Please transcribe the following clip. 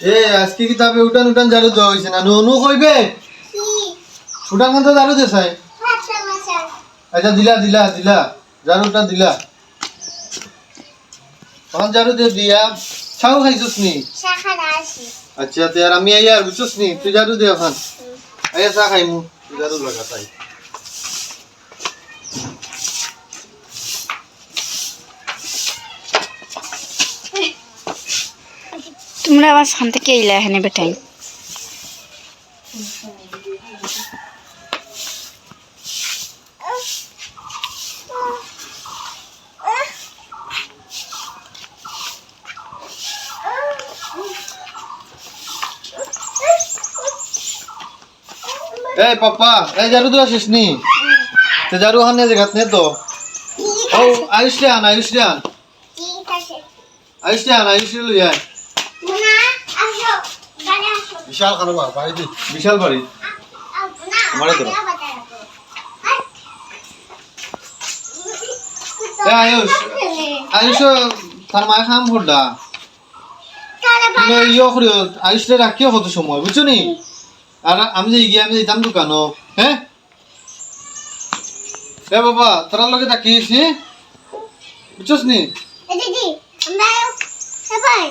এ আজকে কি তবে উঠান উঠান ঝাড়ু দেওয়া হয়েছে না নু কইবে উঠান খান তো ঝাড়ু দেসাই আচ্ছা দিলা দিলা দিলা ঝাড়ুটা দিলা তখন ঝাড়ু দিয়ে দিয়া ছাউ খাইছস নি আচ্ছা তে আর আমি আইয়ার বুঝছস নি তুই ঝাড়ু দে এখন আইয়া চা খাইমু তুই ঝাড়ু লাগা তাই তোমরা আবার সান থেকে এলে এখানে বেটাই এই পাপা এই ঝাড়ু দেওয়া শেষ নি তো ঝাড়ু হানে জায়গাত নে তো ও আয়ুষ্রান লইয়া বিশাল কারবার বাড়ি দি বিশাল বাড়ি আমারে তো এ আয়ুষ তার মা খাম করডা তুমি ইয়ে করিও আয়ুষটা রাখিও কত সময় বুঝছো নি আর আমি যে গিয়ে আমি যেতাম দোকানও হ্যাঁ এ বাবা তোরা লগে তাকিয়েছি বুঝছস নি দিদি আমরা সবাই